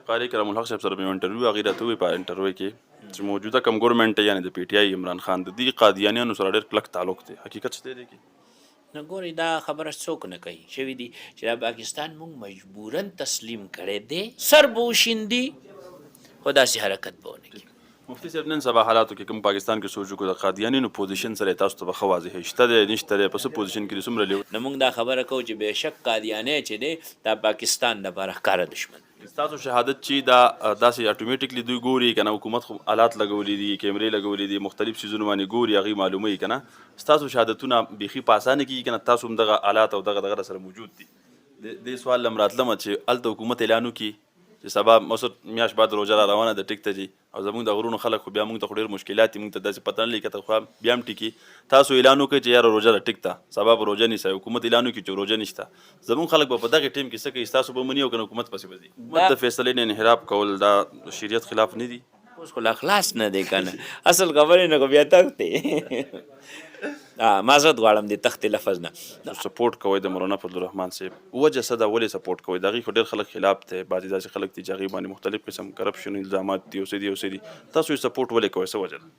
قاری کرام الحق صاحب سره مې انټرویو هغې راته ووایي په انټرویو کې چې موجوده کوم ګورنمنټ یعنې د پی ټي آی عمران خان د دې قادیانیانو سره ډېر کلک تعلق دی حقیقت شته دی کې نو ګوري دا خبره څوک نه کوي شوي دي چې دا پاکستان مونږ مجبوراً تسلیم کړی دی سر به وشیندي خو داسې حرکت به ونه کړي مفتي صاحب نن سبا حالاتو کې کوم پاکستان کې سوچ وکړو د قادیانینو پوزیشن سره تاسو ته به ښه واضح شته دی نشته دی په څه پوزیشن کې څومره لیو نو موږ دا خبره کوو چې بېشک قادیانی چې دی دا پاکستان لپاره ښکاره دشمن تاسو شهادت چې دا داسې اټومیټیکلی دوی ګوري کنه حکومت خو آلات لګولي دي کیمرې لګولي دي مختلف څیزونه باندې ګوري هغې معلوموي کنه ستاسو شهادتونه بیخي په اسانه کېږي کنه تاسو هم دغه آلات او دغه سره موجود دي دې سوال لم راتلمه چې هلته حکومت اعلان وکړي چې سبا مسعود میاشت بعد روژه را روانه ده ټیک ته ځي او زموږ د غرونو خلک خو بیا موږ ته خو ډېر مشکلات دي موږ ته داسې پته نه لګي که ته خو بیا هم ټیکي تاسو اعلان وکړئ چې یاره روژه ده ټیک ته سبا به روژه نیسئ حکومت اعلان وکړي چې روژه نشته زموږ خلک به په دغې ټیم کې څه کوي ستاسو به مني او که نه حکومت پسې به ځي حکومت د فیصلې نه انحراف کول دا شریعت خلاف نه دي اوس خو لا خلاص نه دی که نه اصل خبرې نه خو بیا تخت دی معذرت غواړم د تختې لفظ نه سپورټ کوئ د مولانا فضلالرحمن صاحب وجه څه ده ولې سپورټ کوئ د هغې خو ډېر خلک خلاف دی بعضې داسې خلک دي چې هغې باندې مختلف قسم کرپشن الزامات دي او څه دي او څه دي تاسو یې سپورټ ولې کوئ څه وجه ده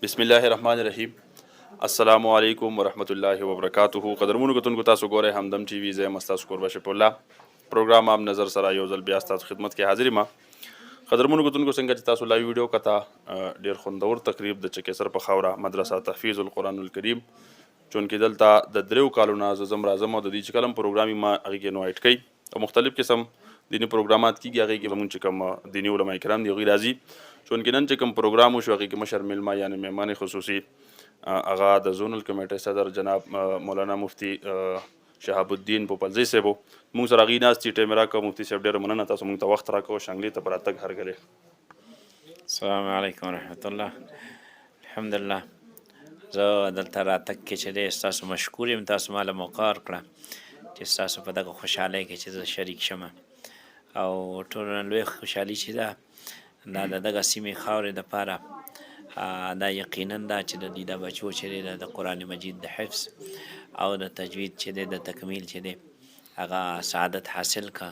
بسم الله الرحمن الرحیم السلام علیکم ورحمۃ اللہ وبرکاتہ قدرمنو کتونکو تاسو ګورئ همدم ټي وي زه یم ستاسو کوربه شفیع الله پروګرام عام نظر سره یو ځل بیا ستاسو خدمت کې حاضر یم قدرمنو کتونکو څنګه چې تاسو لایو ویډیو کته ډېر خوندور تقریب د چکېسر په خاوره مدرسه تحفیظ القرآن الکریم چونکې دلته د دریو کالو نه زه ځم راځم او د دې چې کله پروګرام ما هغې کې انوایټ کوي او مختلف قسم دیني پروګرامات کېږي هغې کې زموږ چې کوم دیني علما کرام دي هغوی راځي چونکې نن چې کوم پروګرام وشو هغې کې مشر میلمه یعنې مهمان خصوصي هغه د زونل کمیټې صدر جناب مولانا مفتی شهاب الدین پوپلزی صاحب موږ سره هغې ناستې ټایم یې راکړه مفتي صاحب ډېره مننه تاسو موږ ته وخت راکړو شانګلې ته په راتګ هرګلې السلام علیکم ورحمت الله الحمدلله زه دلته راتګ کې چې دی ستاسو مشکور یم تاسو ماله موقع ورکړه چې ستاسو په دغه خوشحالۍ کې چې زه شریک شم او ټولو نه لوی خوشحالي چې ده دا د دغه سیمې خاورې دپاره دا یقینا دا چې د دوی دا بچو چې دی د قرآن مجید د حفظ او د تجوید چې دی د تکمیل چې دی هغه سعادت حاصل کا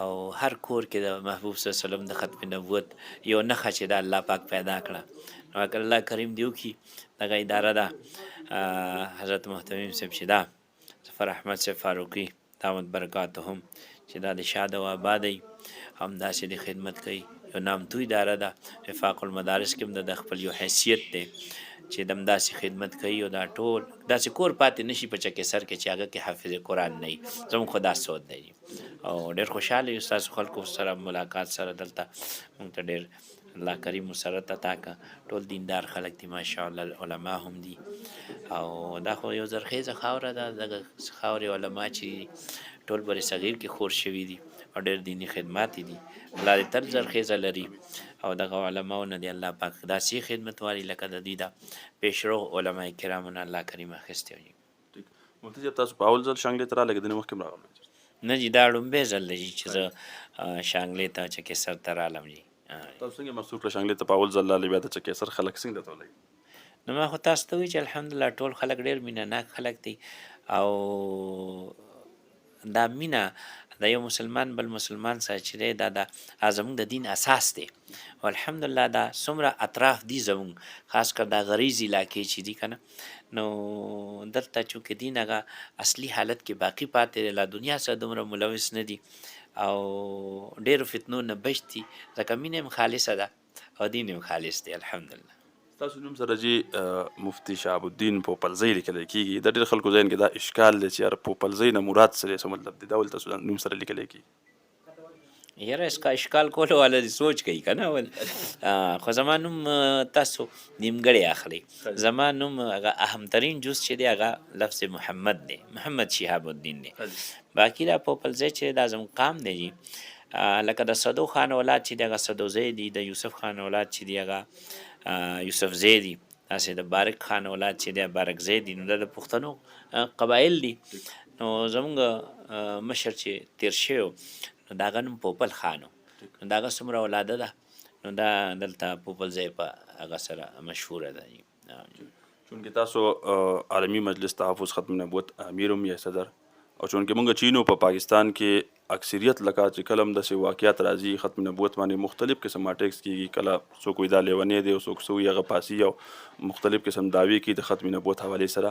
او هر کور کې د محبوب صلی الله علیه وسلم د ختم نبوت یو نښه چې د الله پاک پیدا کړه نو اگر الله کریم دی وکړي دغه اداره ده حضرت محتمیم صاحب چې دا ظفر احمد صاحب فاروقي دامت برکاتهم چې دا د شاد او آبادی همداسې د خدمت کوي یو نامتو اداره ده وفاق المدارس کې هم د خپل یو حیثیت دی چې د همداسې خدمت کوي او دا ټول داسې کور پاتې نشي په چکېسر کې چې هغه کې حافظ قرآن نه وي زموږ خو دا سود دی او ډېر خوشحاله یو ستاسو خلکو سره ملاقات سره دلته موږ ته ډېر الله کریم مسرت عطا کړه ټول دیندار خلک دي ماشاءالله علما هم دي او دا خو یو زرخیزه خاوره ده دغه خاورې علما چې ټول بر صغیر کې خور شوي دي او ډېر دینی خدمات دي الله دې تر زرخیزه لري او دغه علماو نه دی الله پاک داسې خدمت واري لکه د دوی د پیشرو علما کرامو نه الله کریم اخیستی وي مفتي صاحب تاسو په اول ځل شانګلې ته راغلئ که د نه مخکې هم راغلی نه جي دا لومبی ځل دی چې زه شانګلې ته چکېسر ته رالم جي تاسو څنګه محسوس کړه شانګلې ته په اول ځل راغلئ بیا د چکېسر خلک څنګه درته ولګي نو ما خو تاسو ته وایي چې الحمدلله ټول خلک ډېر مینه ناک خلک دي او دا مینه د یو مسلمان بل مسلمان سره چې دی دا زموږ د دین اساس دی او الحمدلله دا څومره اطراف دي زموږ خاص کر دا غریز علاقې چې دي که نه نو دلته چونکې دین هغه اصلي حالت کې باقي پاتې دی لا دنیا سره دومره ملوث نه دي او ډېرو فتنو نه بچ دي ځکه مینه هم خالصه ده او دین هم خالص دی الحمدلله تاسو نوم سره چې مفتی شهاب الدین پوپلزی لیکلی کېږي د ډېر خلکو ذهن کې دا اشکال دی چې یاره پوپلزی نه مراد څه دی څه مطلب دی دا ولې تاسو نوم سره لیکلی کېږي یاره اشکال کولو والا دې سوچ کوي که نه ول خو زما نوم تاسو نیمګړی اخلئ زما نوم هغه اهمترین جز چې دی هغه لفظ محمد دی محمد شهاب الدین دی باقي دا پوپلزی چې دا زموږ قام دی جي لکه د صدو خان اولاد چې دی هغه صدوزی دي د یوسف خان اولاد چې دی هغه یوسف زی دي داسې د بارک خان اولاد چې دی بارک زی دي نو دا د پښتنو قبایل دي نو زموږ مشر چې تیر شوی نو د هغه نوم پوپل خان و نو د هغه څومره اولاده ده نو دا دلته پوپلزی په هغه سره مشهوره ده چونکې تاسو عالمي مجلس تحفظ ختم نبوت امیر هم یې صدر، او چونکې موږ چینو په پاکستان کې اکثریت لکه چې کله هم داسې واقعیات راځي ختم نبوت باندې مختلف قسم اټیکس کېږي، کله څوک وایي دا لیونی دی او څوک څه وایي هغه پاسي او مختلف قسم دعوې کوي د ختم نبوت حوالې سره.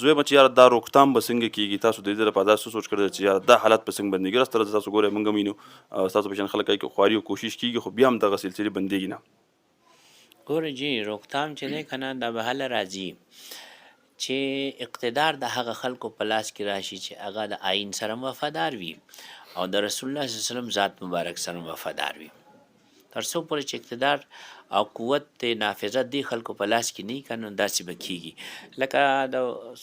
زه وایم چې یاره دا روکتام به څنګه کېږي؟ تاسو د دې لپاره دا څه سوچ کړی چې یاره دا حالت به څنګه بندېږي؟ راسته تاسو ګورئ موږ هم وینو ستاسو په شان خلک کوي که خواري او کوشش کېږي خو بیا هم دغه سلسلې بندېږي نه. ګوره جی روکتام چې دی که نه دا به هله راځي چې اقتدار د هغه خلکو په لاس کې راشي چې هغه د آیین سره وفادار وي او د رسول الله صلی الله علیه وسلم ذات مبارک سره وفادار وي. تر څو پورې چې اقتدار او قوت نافذه دی خلکو په لاس کې نه کنه داسې به کېږي. لکه د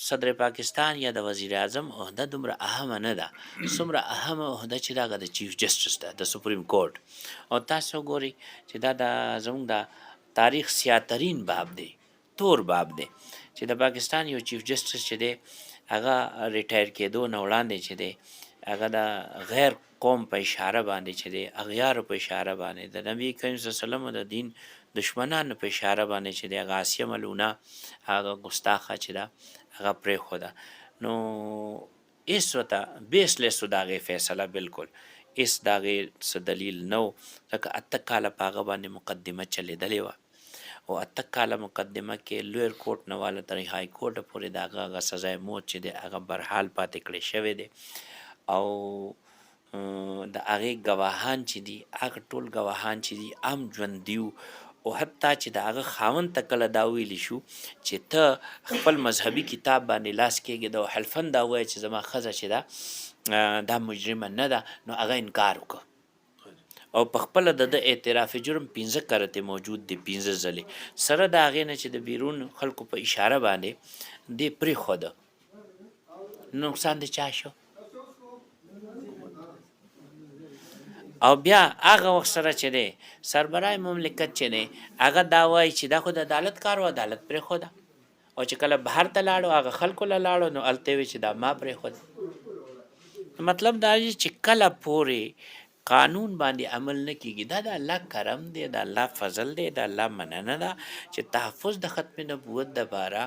صدر پاکستان یا د وزیر اعظم عهده دومره اهمه نه ده څومره اهمه عهده چې دا د چیف جسټس ده د سپریم کورټ. او تاسو ګورئ چې دا د زموږ د تاریخ سیاترین باب دی، تور باب دی چې د پاکستان یو چیف جسټس چې دی هغه ریټایر کېدو نه وړاندې چې دی هغه د غیر قوم په اشاره باندې چې دی اغیارو په اشاره باندې د نبی کریم صلی الله علیه وسلم د دین دشمنانو په اشاره باندې چې دی هغه آسیه ملونه هغه ګستاخه چې ده هغه پرېښوده. نو هېڅ ورته بیسلیس و د هغې فیصله بالکل هېڅ د هغې څه دلیل نه و ځکه 8 کاله په هغه باندې مقدمه چلېدلې وه او 8 کاله مقدمه کې لویر کوټ نه والا تر های کوټ پورې د هغه سزای موت چې دی هغه برحال پاتې کړی شوی دی او د هغې ګواهان چې دي هغه ټول ګواهان چې دي عام ژوندي وو او حتی چې د هغه خاوند ته کله دا ویلی شو چې ته خپل مذهبي کتاب باندې لاس کېږي د حلفن دا وایي چې زما ښځه چې ده دا مجرمه نه ده نو هغه انکار وکړه او په خپله د اعتراف جرم 15 کرته موجود دی 15 ځلې سره د هغې نه چې د بیرون خلکو په اشاره باندې دی پرېښوده. نقصان د چا شو؟ او بیا هغه وخت سره چې دی سربرای مملکت چې دی هغه دا وایي چې دا خو د عدالت کار و عدالت پرېښوده او چې کله بهر ته لاړو هغه خلکو له لاړو نو هلته وی چې دا ما پرېښوده. مطلب دا چې کله پورې قانون باندې عمل نه کیږي دا د الله کرم دی د الله فضل دی د الله مننه ده چې تحفظ د ختم نبوت دپاره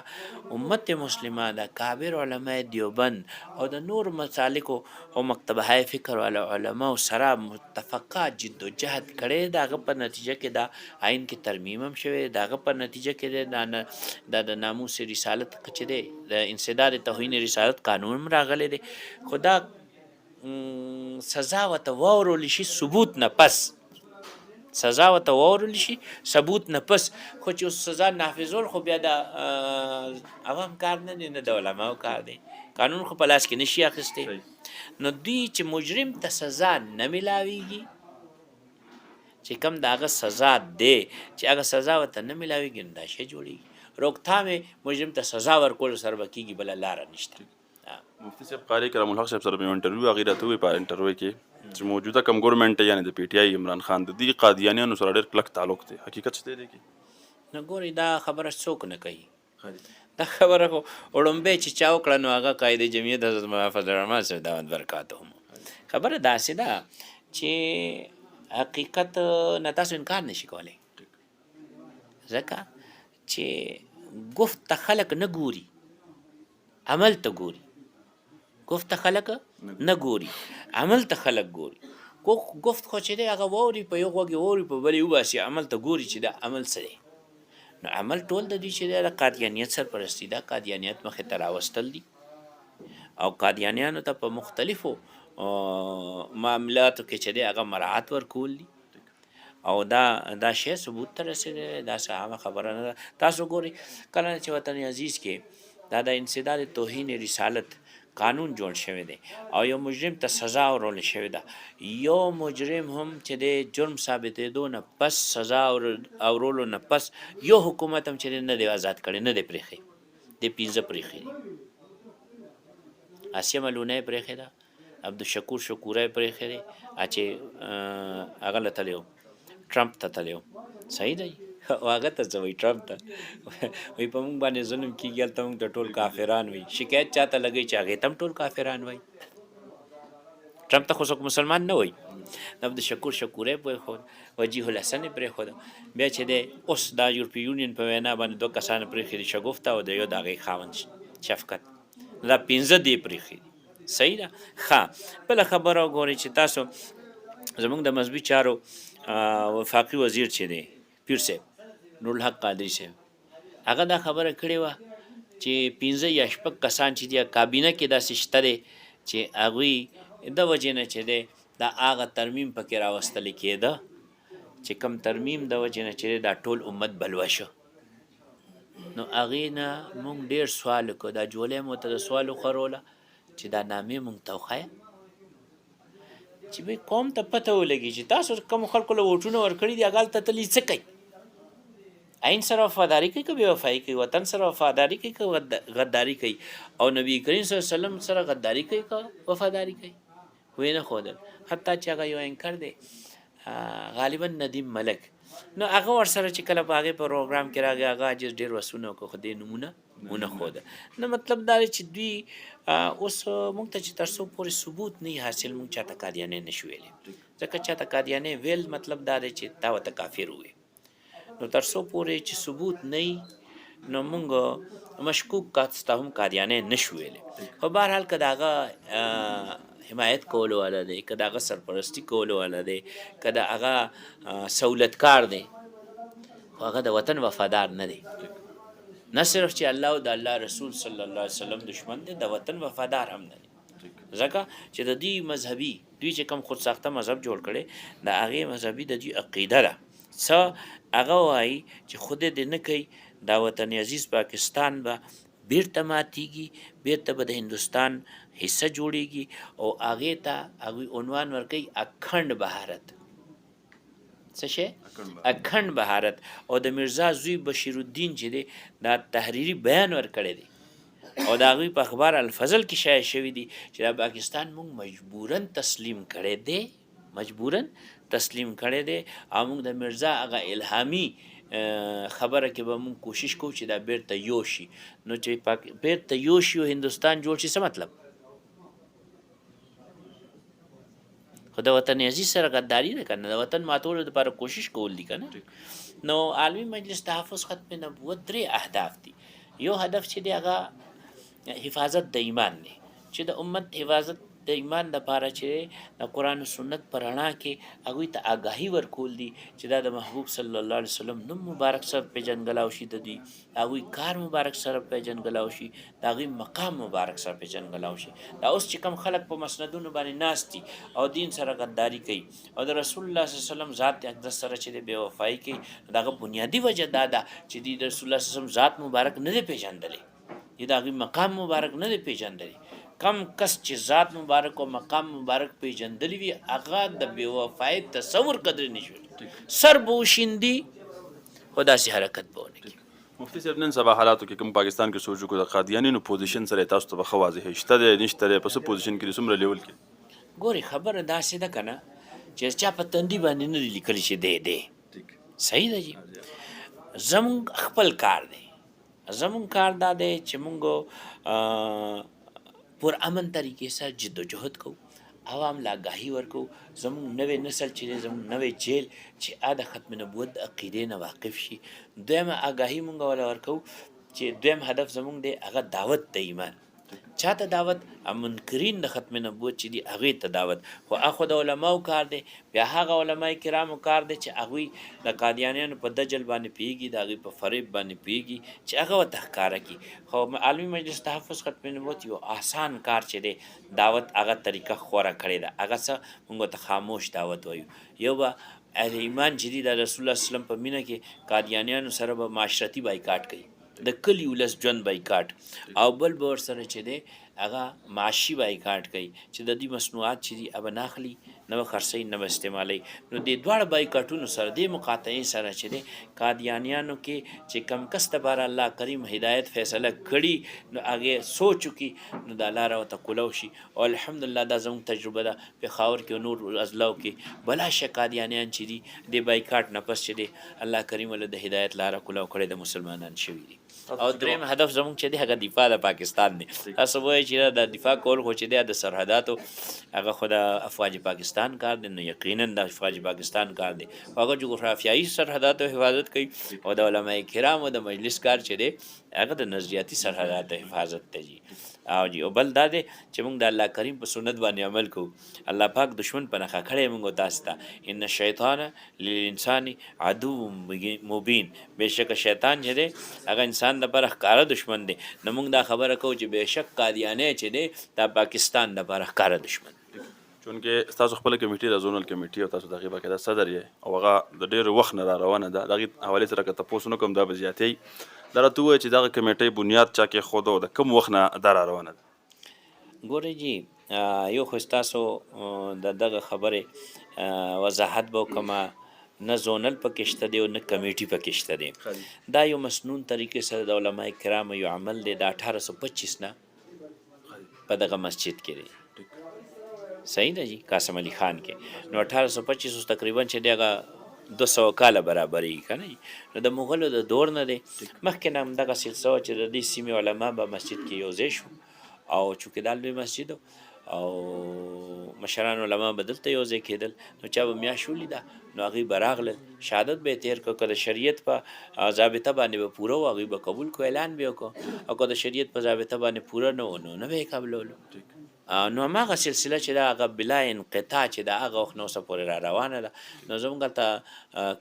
امت مسلمه د کابر علماء دیوبند او د نور مسالکو او مکتبه های فکر والا علماء سره متفقات جد و جهد کړی د هغه په نتیجه کې دا آئین کې ترمیم هم شوی د هغه په نتیجه کې د ناموس رسالت چې دی د انسداد توهین رسالت قانون هم راغلی دی خو دا سزا ورته واورول شي ثبوت نه پس سزا ورته واورول شي ثبوت نه پس خو چې سزا نافذول خو بیا د عوام کار نه دی نه د علماو کار دی قانون خو په لاس کې نشي اخیستی نو دوی چې مجرم ته سزا نه ملاویږي چې کم د هغه سزا دی چې هغه سزا ورته نه ملاویږي نو دا شی جوړېږي روکتام مجرم ته سزا ورکول سره به کېږي بله لاره نشته. مفتی صاحب قاری کرام الحق صاحب سره په انټرویو هغې راته ووایي په انټرویو کې چې موجوده کم ګورنمنټ یعنې د پی ټي آی عمران خان د دې قادیانیانو سره ډېر کلک تعلق دی حقیقت شته دی کې؟ نو ګورئ دا خبره څوک نه کوي دا خبره خو وړومبی چې چا وکړه نو هغه قاید جمعیت حضرت مولانا فضل الرحمن صاحب دعوت برکاتهم خبره داسې ده چې حقیقت نه تاسو انکار نشي کولی ځکه چې گفت ته خلک نه ګوري عمل ته ګوري گفت ته خلک نه ګوري عمل ته خلک ګوري گفت خو چې دی هغه واوري په یو غوږ واوري په بل وباسي عمل ته ګوري چې دا عمل څه دی نو عمل ټول د دوی چې دی د قادیانیت سرپرستی ده قادیانیت مخې ته راوستل دي او قادیانیانو ته په مختلفو معاملاتو کې چې دی هغه مراعات ورکول دي او دا شی ثبوت ته رسېدلی دا څه خبره نه ده. تاسو ګورئ کله چې وطن عزیز کې دا د انسداد توهین رسالت قانون جوړ شوی دی او یو مجرم ته سزا ورول شوی ده یو مجرم هم چې د جرم ثابتېدو نه پس سزا اورولو نه پس یو حکومت هم چې نه دی آزاد کړی نه دی پرېښی د 15 پرېښی دی آسیه ملونه یې پرېښې ده عبدالشکور شکوره یې پرېښی دی چې هغه له تللی ټرمپ ته تللی صحیح دی او هغه ته څه وایي ټرمپ ته وایي په موږ باندې ظلم کېږي هلته موږ ته ټول کافران وایي شکایت چاته لګوي چې هغې ته هم ټول کافران وایي ټرمپ ته خو څوک مسلمان نه وایي. عبدالشکور شکوری پرېښود، وجیح الحسن یې پرېښود، بیا چې دی اوس دا یورپي یونین په وینا باندې 2 کسان پرېښي دي، شګفته او د یو د هغې خاوند شفقت، دا 15 دی پرېښي دي. صحیح ده. ښه بله خبره وګورئ چې تاسو زمونږ د مذهبي چارو وفاقي وزیر چې دی پیر صاحب نورالحق قادري صاحب، هغه دا خبره کړې وه چې 15 یا 6 کسان چې دي کابینه کې داسې شته دی چې هغوی د وجې نه چې دی دا هغه ترمیم پکې راوستلی کېده چې کم ترمیم د وجې نه چې دی دا ټول امت بلوه شو. نو هغې نه مونږ ډېر سوال وکړو، دا جولۍ مو ته د سوال وخروله چې دا نامې مونږ ته وښایه چې بھئی قوم ته پته ولګي چې تاسو کوم خلکو له ووټونه ورکړي دي هغه هلته تلي څه کوي، عین سره وفاداري کوي که بې وفایي کوي، وطن سره وفاداري کوي که غداري کوي، او نبی کریم صلی الله علیه وسلم سره غداري کوي که وفاداري کوي. ویې نه ښودل. حتی چې هغه یو اینکر دی غالبا ندیم ملک، نو هغه ورسره چې کله په هغې پروګرام کې راغی هغه عاجز ډېر وسونه وکړو خو دې نومونه ونه ښوده. نو مطلب دا دی چې دوی اوس موږ ته چې تر څو پورې ثبوت نه حاصل موږ چاته قادیانۍ نه شو ویلی، ځکه چاته قادیانۍ ویل مطلب دا دی چې تا ورته کافر ووایې. نو تر څو پورې چې ثبوت نه وي نو موږ مشکوک کس ته هم قادیانۍ نه شو ویلی. خو بهرحال که د هغه حمایت کولو والا دی، که د هغه سرپرستی کولو والا دی، که د هغه سهولتکار دی، خو هغه د وطن وفادار نه دی. نه صرف چې الله او د الله رسول صلی الله علیه وسلم دشمن دی، د وطن وفادار هم نه دی. ځکه چې د دوی مذهبي دوی چې کوم خود ساخته مذهب جوړ کړی د هغې مذهبي د دوی عقیده ده څه هغه وایي چې خدای دې نه کوي دا وطن عزیز پاکستان به بیرته ماتیږي، بیرته به د هندوستان حصه جوړیږي او هغې ته هغوی عنوان ورکوي اکھنډ بهارت. څه شی؟ اکھنډ بهارت. او د میرزا زوی بشیر الدین چې دی دا تحریري بیان ورکړی دی او د هغوی په اخبار الفضل کې شایع شوي دي چې دا پاکستان موږ مجبوراً تسلیم کړی دی، مجبوراً تسلیم کړی دی او موږ د میرزا هغه الهامي خبره کې به موږ کوشش کوو چې دا بیرته یو شي. نو چې بیرته یو شي او هندوستان جوړ شي څه مطلب؟ خو د وطن عزیز سره غداري ده که نه، د وطن ماتولو دپاره کوشش کول دي که نه. نو عالمي مجلس تحفظ ختم نبوت 3 اهداف دي. یو هدف چې دی هغه حفاظت د ایمان دی، چې د امت حفاظت د ایمان دپاره چې د قرآن و سنت په رڼا کې هغوی ته آګاهي ورکول دي چې دا د محبوب صلی الله علیه وسلم نوم مبارک سره پیژنګلاو شي، د دوی هغوی کار مبارک سره پیژنګلاو شي، د هغوی مقام مبارک سره پیژنګلاو شي. دا اوس چې کوم خلک په مسندونو باندې ناست دي او دین سره غداري کوي او د رسول الله صلی الله علیه وسلم ذات اقدس سره چې د بې وفایي کوي، د هغه بنیادي وجه دا ده چې دوی د رسول الله صلی الله علیه وسلم ذات مبارک نه دی پیژندلی، د هغوی مقام مبارک نه دی پیژندلی. کم کس چې ذات مبارک او مقام مبارک پیژندلی وي هغه د بې وفایي تصور قدر نه شي، سر به وشیندي خو داسې حرکت به ونه کړي. مفتي صاحب نن سبا حالاتو کې کوم پاکستان کې سوچ وکړو د قادیانینو پوزیشن سره تاسو ته به ښه واضح شته دی نشته دی په څه پوزیشن کې څومره لیول کې؟ ګورې خبره داسې ده که نه چې چا په تندي باندې نه دي لیکلي چې دی صحیح ده جي. زمونږ خپل کار دی، زمونږ کار دا دی چې مونږ پر امن طریقې سره جد و جهد کوو، عوام لا آګاهي ورکوو، زمونږ نوی نسل چې دی زمونږ نوی جیل چې د ختم نبوت د عقیدې نه واقف شي. دویمه آګاهي مونږ وله ورکوو چې دویم هدف زمونږ دی هغه دعوت د ایمان. چاته دعوت؟ منکرین د ختم نبوت چې دي هغې ته دعوت. خو اخو د علماو کار دی، بیا هغه علماء کرامو کار دی چې هغوی د قادیانیانو په دجل باندې پوهېږي، د هغوی په فریب باندې پوهېږي چې هغه ورته ښکاره کړي. خو عالمي مجلس تحفظ ختم نبوت یو آسان کار چې دی دعوت هغه طریقه خوره کړې ده، هغه څه موږ ورته خاموش دعوت وایو. یو به اهل ایمان چې دي د رسول الله صلی الله علیه وسلم په مینه کې قادیانیانو سره به معاشرتي بایکاټ کوي، د کلي ولس ژوند بایکاټ، او بل به ورسره چې دی هغه معاشي بایکاټ کوي چې د دوی مصنوعات چې دي به نه اخلي، نه به خرڅوي، نه به استعمالوي. نو دې دواړه بایکاټونو سره دې مقاطعې سره چې دی قادیانیانو کې چې کم کس دپاره الله کریم هدایت فیصله کړي نو هغې سوچ وکړي نو دا لاره ورته کولو شي. او الحمدلله دا زموږ تجربه ده پېښور کې او نور اضلاعو کې بلا شک قادیانیان چې دي دې بایکاټ نه پس چې دی الله کریم له د هدایت لاره کولو کړې د مسلمانان شوي دي. او دریم هدف زموږ چې دی هغه دفاع د پاکستان دی. تاسو وایئ چې د دفاع کول خو چې دی د سرحداتو هغه خو د افواج پاکستان کار دی، نو یقینا د افواج پاکستان کار دی. هغه جغرافیایي سرحداتو حفاظت کوي او د علماء کرامو د مجلس کار چې دی هغه د نظریاتي سرحداتو حفاظت ته جي. او جی او بل دا دی چې موږ د الله کریم په سنت باندې عمل کوو. الله پاک دشمن په نښه کړی موږ تاسو ته، ان الشیطان للانسان عدو مبین، بېشکه شیطان چې دی هغه انسان دپاره ښکاره دشمن دی. نو موږ دا خبره کوو چې بېشک قادیانی چې دی دا پاکستان دپاره ښکاره دشمن دی. چونکې ستاسو خپله کمیټي د زونل کمیټي او تاسو د هغې باقاعده صدر یې او هغه د ډېر وخت نه را روانه ده، د هغې حوالې سره که تپوس ونه کوم دا به زیاتوي. دا راته ووایه چې دغه کمیټۍ بنیاد چا کېښوده او د کوم وخت نه دا را روانه ده؟ ګورئ جي یو خو ستاسو د دغه خبرې وضاحت به وکړمه، نه زونل پکې شته دی او نه کمیټي پکې شته دی. دا یو مسنون طریقې سره د علماء کرامو یو عمل دی د 1825 نه په دغه مسجد کې دی. صحیح ده جی، قاسم علي خان کې. نو 1825 تقریبا چې دی هغه 200 کاله برابرېږي که نه جي. نو د مغلو د دور نه دی، مخکې نه همدغه سلسله وه چې د دې سیمې علما به مسجد کې یو ځای شو او چونکې دا لوی مسجد او مشران علما به دلته یو ځای کېدل، نو چا به میاشت ولیده نو هغوی به راغلل، شهادت به یې تېر کړه، که د شریعت په ضابطه باندې به پوره و هغوی به قبول کړو، اعلان به یې وکړو، او که د شریعت په ضابطه باندې پوره نه و نو نه به یې قبلولو. نو هماغه سلسله چې دا هغه بلا انقطاع چې د هغه وخت نه اوسه پورې را روانه ده. نو زموږ هلته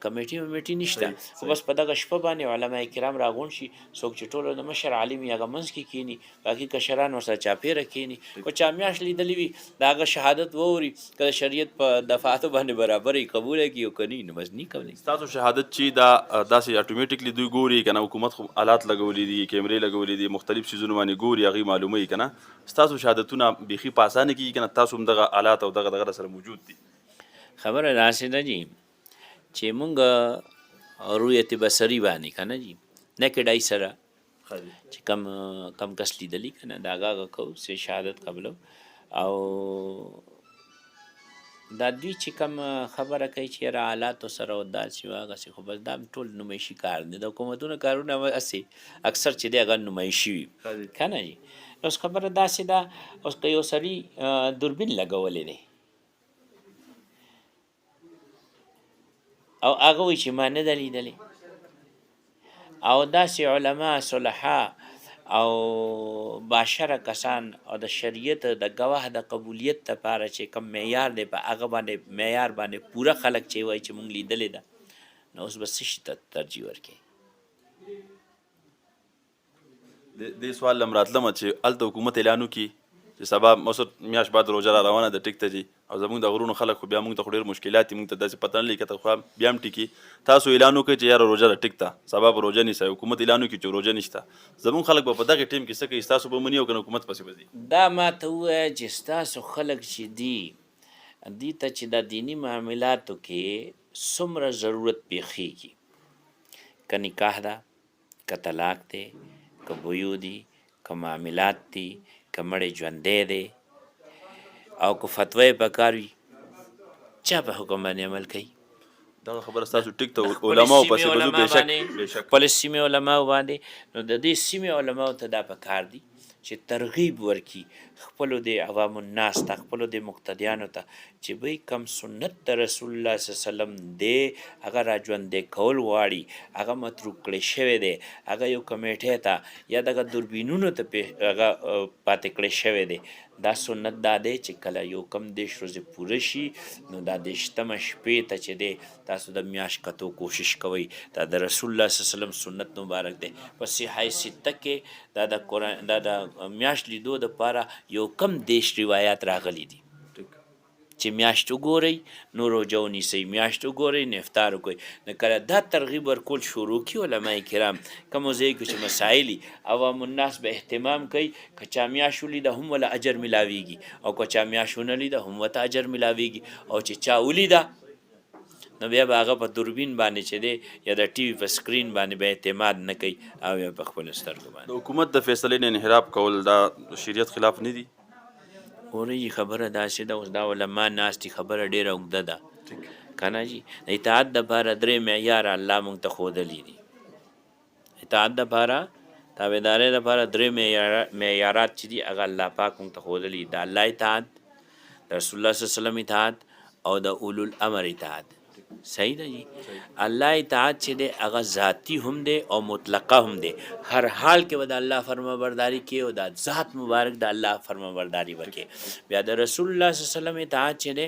کمیټي ومیټي نشته، خو بس په دغه شپه باندې علما کرام راغونډ شي، څوک چې ټولو د مشر عالم یې هغه منځ کې کښېني، باقي کشران ورسره چاپېره کښېني. خو چا میاشت لیدلي وي د هغه شهادت واوري، که د شریعت په دفعاتو باندې برابر یې قبوله کړي او که نه نو بس نه کولی. ستاسو شهادت چې دا داسې اټومیټیکلی دوی ګوري که نه، حکومت خو آلات لګولي دي، کیمرې لګولي دي، مختلف څیزونه باندې ګوري، هغوی معلوموي که نه. ستاسو شهادتونه بیخي په اسانه کېږي که نه؟ تاسو هم دغه آلات او دغه سره موجود دي؟ خبره داسې ده جي چې مونږ رویت بصري باندې که نه جي نیکډ آی سره چې کم کس لیدلي که نه د هغه کوو چې شهادت قبلو. او دا دوی چې کوم خبره کوي چې یاره آلاتو سره او داسې و هغسې، خو بس دا ټول نمایشي کار دی. د حکومتونو کارونه هسې اکثر چې دی هغه نمایشي وي که نه جي. اوس خبره داسې ده، اوس که یو سړي دوربین لګولی دی او هغه وایي چې ما نه ده لیدلی، او داسې علما صلحا او باشره کسان او د شریعت د ګواه د قبولیت دپاره چې کوم معیار دی په هغه باندې معیار باندې پوره خلک چې وایي چې مونږ لیدلې ده، نو اوس به څه شي ته ترجیح ورکوي؟ دې سوال لم راتلمه چې هلته حکومت اعلان وکړي چې سبا مثلا میاشت بعد روژه را روانه ده، ټیک ته جي، او زموږ د غرونو خلک خو بیا موږ ته خو ډېر مشکلات دي، موږ ته داسې پته نه لګي که خو بیا هم ټیکي. تاسو اعلان وکړئ چې یاره روژه ده، ټیک ته سبا به روژه نیسئ، حکومت اعلان وکړي چې روژه نشته، زموږ خلک به په دغې ټیم کې څه کوي؟ ستاسو به مني او که نه حکومت پسې به ځي؟ دا ما ته ووایه چې ستاسو خلک چې دي ته چې د دیني معاملاتو کې څومره ضرورت پیښیږي، که نکاح ده، که طلاق دی، که بیو دي، که معاملات دي، که مړی ژوندی دی، او که فتوه یې پکار وي، چا په حکم باندې عمل کوي؟ دغه خبره ستاسو ټیک ته علماو پسې به ځو، بېشک خپلې سیمې علماو باندې. نو د دې سیمې علماو ته دا پکار دي چې ترغیب ورکي خپلو د عوام الناس ته، خپلو د مقتدیانو ته، چې بی کم سنت د رسول الله صلی الله علیه وسلم دی هغه را ژوندی کول غواړي، هغه متروک کړی شوی دی، هغه یو کمیټې ته یا دغه دوربینونو ته هغه پاتې کړی شوی دی. دا سنت دا دی چې کله یو کم 10 ورځې پوره شي نو دا 10مه شپې ته چې دی تاسو د میاشت کتو کوشش کوئ. دا د رسول الله صلی الله علیه وسلم سنت مبارک دی. په صحیح سته کې دا د قرآن دا د میاشت لیدو دپاره یو کم 10 روایات راغلی دي چې میاشت وګورئ نو روژه ونیسئ، میاشت وګورئ نو افطار وکړئ. نو کله دا ترغیب ورکول شروع کړي علما کرام کومو ځایو کې چې مسایل عوام الناس به اهتمام کوي، که چا میاشت ولیده هم وله اجر ملاویږي، او که چا میاشت ونه لیده هم ورته اجر ملاویږي، او چې چا ولیده نو بیا به هغه په دوربین باندې چې دی یا د ټي وي په سکرین باندې به اعتماد نه کوي او یا په خپلو سترګو باندې. د حکومت د فیصلې نه انحراف کول دا شریعت خلاف نه دي؟ ګورئ خبره داسې ده، اوس دا علما ناست دي، خبره ډېره اوږده ده که نه جي. د اطاعت دپاره 3 معیار الله موږ ته ښودلي دي. اطاعت دپاره تابعدارۍ لپاره درې معیارات چې دي هغه الله پاک موږ ته ښودلي د الله اطاعت، د رسول الله صلی الله علیه وسلم اطاعت او د اولو الامر اطاعت. صحیح ده جی. الله اطاعت چې دی هغه ذاتی هم دی او مطلقه هم دی. هر حال کې به د الله فرمانبرداري کې او د ذات مبارک د الله فرمانبرداري وکړي. بیا د رسول الله صلی الله علیه وسلم اطاعت چې دی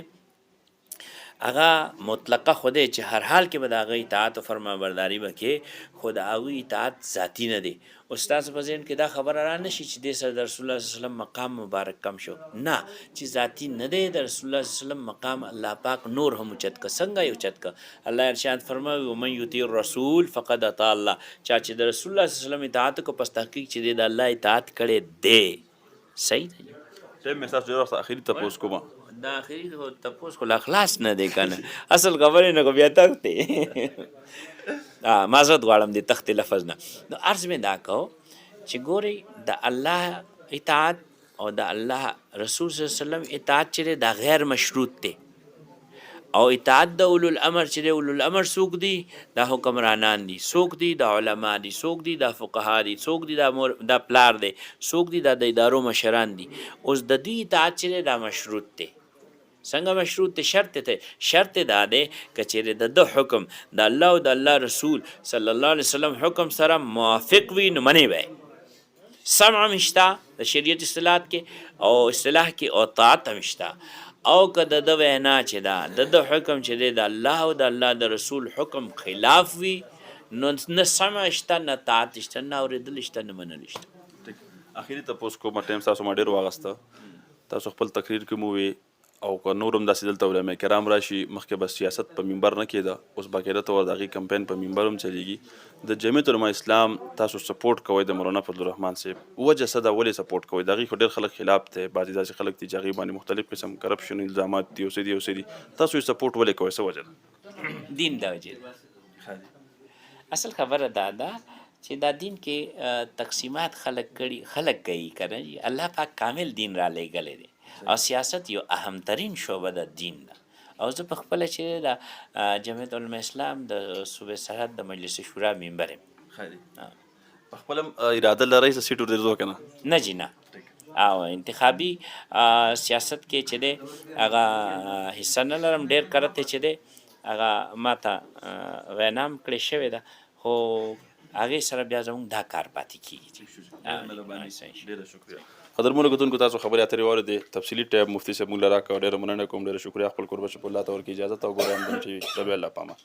هغه مطلقه خو دی چې هر حال کې به د هغه اطاعت او فرمانبرداري وکړي، خو د هغوی اطاعت ذاتی نه دی. استاد په ذهن کې دا خبره را نشي چې دې سره د رسول الله صلی الله علیه وسلم مقام مبارک کم شو، نه، چې ذاتی نه دی د رسول الله صلی الله علیه وسلم مقام الله پاک نور هم اوچت که. څنګه یې اوچت که؟ الله ارشاد فرمایي ومن یطیع الرسول فقد اطاع الله. چا چې د رسول الله صلی الله علیه وسلم اطاعت کو پس تحقیق چې دی د الله اطاعت کړی دی. صحیح دی. ټیم مې تاسو ډېر اخري تپوس کوم دا اخري تپوس خو لا خلاص نه دی کنه، اصل خبرې نه کو بیا تختې معذرت غواړم د تختې لفظ نه. نو عرض مې دا کو چې ګورئ د الله اطاعت او د الله رسول صلی الله علیه وسلم اطاعت چې دی دا غیر مشروط دی، او اطاعت د اولو الامر چې دی، اولو الامر څوک دي؟ دا حکمرانان دي. څوک دي؟ دا علما دي. څوک دي؟ دا فقها دي. څوک دي؟ دا پلار دی. څوک دي؟ دا د ادارو مشران دي. اوس د دوی اطاعت چې دی دا مشروط دی. څنګه مشروط دی؟ شرط ته شرط دا دی که چیرې د حکم د الله او د الله رسول صلی الله علیه وسلم حکم سره موافق وي نو منی به سمع هم شته د شریعت اصطلاحات کې او اصطلاح کې، او طاعت هم شته. او که د وینا چې دا د حکم چې دی د الله او د الله د رسول حکم خلاف وي نو نه سمع شته نه طاعت شته نه اورېدل شته نه منل شته. اخري تپوس کوم ټایم تاسو ما ډېر واغسته، تاسو خپل تقریر کې مو وی او که نور هم داسې دلته علما کرام راشي، مخکې بس سیاست په منبر نه کېده، اوس باقاعده طور د هغې کمپین په منبر هم چلیږي. د جمعیت علما اسلام تاسو سپورټ کوئ د مولانا فضلالرحمن صاحب، وجه څه ده؟ ولې سپورټ کوئ؟ د هغې خو ډېر خلک خلاف دی، بعضې داسې خلک دي چې هغې باندې مختلف قسم کرپشن الزامات دي، اوسې دي اوسې دي، تاسو یې سپورټ ولې کوئ؟ څه وجه ده؟ دین د وجې اصل خبره دا ده چې دا دین کې تقسیمات خلک کوي که نه، الله پاک کامل دین را لېږلی دی او سیاست یو اهمترین شعبه د دین ده. او زه په خپله چې د جمعیت علما اسلام د صوبې سرحد د مجلس شورا ممبر یم. په خپله اراده لرئ چې سیټ ورته که نه؟ نه جي نه. او انتخابي سیاست کې چې دی هغه حصه نه لرم، ډېر کرته چې دی هغه ما ته وینا هم کړې شوې ده، خو هغې سره بیا زموږ دا کار پاتې کېږي. ډېره شکریه. قدرمنو کتونکو تاسو خبرې اترې واورېدې، تفصیلي ټیب مفتي صاحب موږ له راکړه، ډېره مننه کوم، ډېره شکریه. خپل کوربه شپ الله ته ورکړي اجازت او ګورئ همدم ټي وي. د الله پامه.